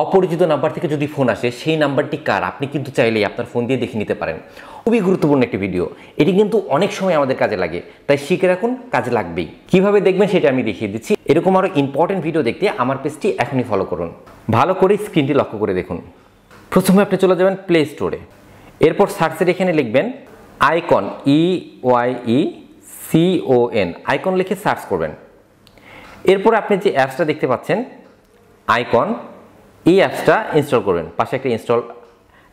অপরিচিত নাম্বার থেকে যদি ফোন আসে সেই নাম্বারটি কার আপনি কিন্তু চাইলেই আপনার ফোন দিয়ে দেখে নিতে পারেন। খুবই গুরুত্বপূর্ণ একটি ভিডিও, এটি কিন্তু অনেক সময় আমাদের কাজে লাগে, তাই শিখে রাখুন, কাজে লাগবেই। কিভাবে দেখবেন সেটা আমি দেখিয়ে দিচ্ছি। এরকম আরও ইম্পর্টেন্ট ভিডিও দেখতে আমার পেজটি এখনই ফলো করুন। ভালো করে স্ক্রিনটি লক্ষ্য করে দেখুন। প্রথমে আপনি চলে যাবেন প্লে স্টোরে, এরপর সার্চের এখানে লিখবেন আইকন, EYECON, আইকন লিখে সার্চ করবেন। এরপর আপনি যে অ্যাপসটা দেখতে পাচ্ছেন আইকন, এই অ্যাপসটা ইনস্টল করবেন। পাশে একটা ইনস্টল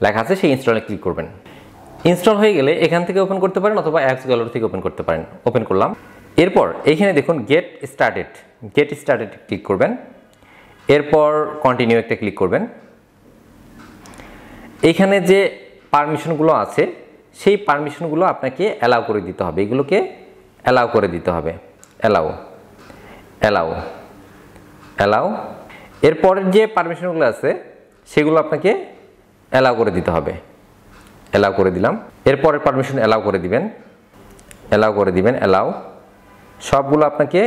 লেখা আছে, সেই ইনস্টলে ক্লিক করবেন। ইনস্টল হয়ে গেলে এখান থেকে ওপেন করতে পারেন অথবা অ্যাপস গ্যালারি থেকে ওপেন করতে পারেন। ওপেন করলাম। এরপর এইখানে দেখুন গেট স্টার্টেড ক্লিক করবেন। এরপর কন্টিনিউ একটা ক্লিক করবেন। এইখানে যে পারমিশনগুলো আছে সেই পারমিশনগুলো আপনাকে অ্যালাউ করে দিতে হবে। এগুলোকে অ্যালাউ করে দিতে হবে। অ্যালাউ। এরপরের যে পারমিশনগুলো আছে সেগুলো আপনাকে অ্যালাউ করে দিতে হবে। অ্যালাউ করে দিলাম। এরপরের পারমিশন অ্যালাউ করে দিবেন। অ্যালাউ। সবগুলো আপনাকে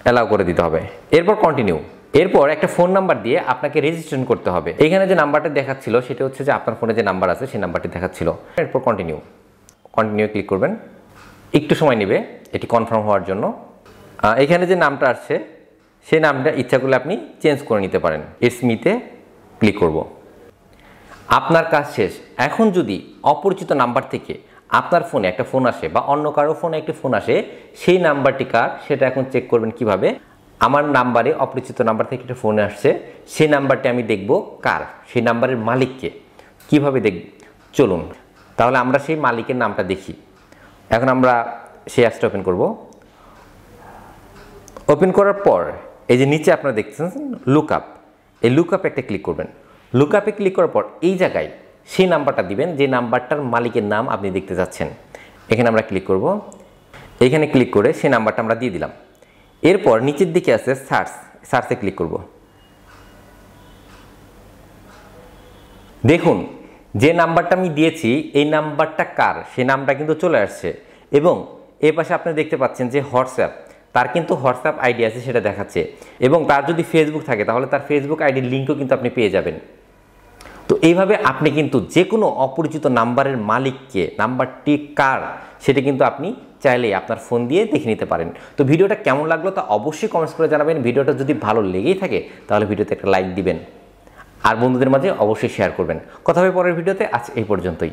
অ্যালাউ করে দিতে হবে। এরপর কন্টিনিউ। এরপর একটা ফোন নাম্বার দিয়ে আপনাকে রেজিস্ট্রেশন করতে হবে। এখানে যে নাম্বারটা দেখাচ্ছিল সেটা হচ্ছে যে আপনার ফোনে যে নাম্বার আছে সেই নাম্বারটি দেখাচ্ছিল। এরপর কন্টিনিউ ক্লিক করবেন। একটু সময় নেবে এটি কনফার্ম হওয়ার জন্য। এখানে যে নামটা আসছে সেই নামটা ইচ্ছা করলে আপনি চেঞ্জ করে নিতে পারেন। ইটস মিতে ক্লিক করব। আপনার কাজ শেষ। এখন যদি অপরিচিত নাম্বার থেকে আপনার ফোনে একটা ফোন আসে বা অন্য কারো ফোনে একটি ফোন আসে, সেই নাম্বারটি কার সেটা এখন চেক করবেন কিভাবে। আমার নাম্বারে অপরিচিত নাম্বার থেকে একটা ফোন আসছে, সেই নাম্বারটি আমি দেখব কার, সেই নাম্বারের মালিককে কিভাবে দেখব। চলুন তাহলে আমরা সেই মালিকের নামটা দেখি। এখন আমরা সেই অ্যাপসটা ওপেন করব। ওপেন করার পর এই যে নিচে আপনারা দেখছেন লুকআপ, এই লুকআপে একটা ক্লিক করবেন। লুকআপে ক্লিক করার পর এই জায়গায় সেই নাম্বারটা দিবেন যে নাম্বারটার মালিকের নাম আপনি দেখতে যাচ্ছেন। এখানে আমরা ক্লিক করব। এখানে ক্লিক করে সেই নাম্বারটা আমরা দিয়ে দিলাম। এরপর নিচের দিকে আছে সার্চে ক্লিক করব। দেখুন যে নাম্বারটা আমি দিয়েছি এই নাম্বারটা কার সেই নামটা কিন্তু চলে আসছে। এবং এর পাশে আপনি দেখতে পাচ্ছেন যে হোয়াটসঅ্যাপ, তার কিন্তু হোয়াটসঅ্যাপ আইডি আছে সেটা দেখাচ্ছে। এবং তার যদি ফেসবুক থাকে তাহলে তার ফেসবুক আইডির লিঙ্কও কিন্তু আপনি পেয়ে যাবেন। তো এইভাবে আপনি কিন্তু যে কোনো অপরিচিত নাম্বারের মালিককে, নাম্বারটি কার সেটা কিন্তু আপনি চাইলেই আপনার ফোন দিয়ে দেখে নিতে পারেন। তো ভিডিওটা কেমন লাগলো তা অবশ্যই কমেন্টস করে জানাবেন। ভিডিওটা যদি ভালো লেগেই থাকে তাহলে ভিডিওতে একটা লাইক দিবেন আর বন্ধুদের মাঝে অবশ্যই শেয়ার করবেন। কথা হবে পরের ভিডিওতে। আজ এই পর্যন্তই।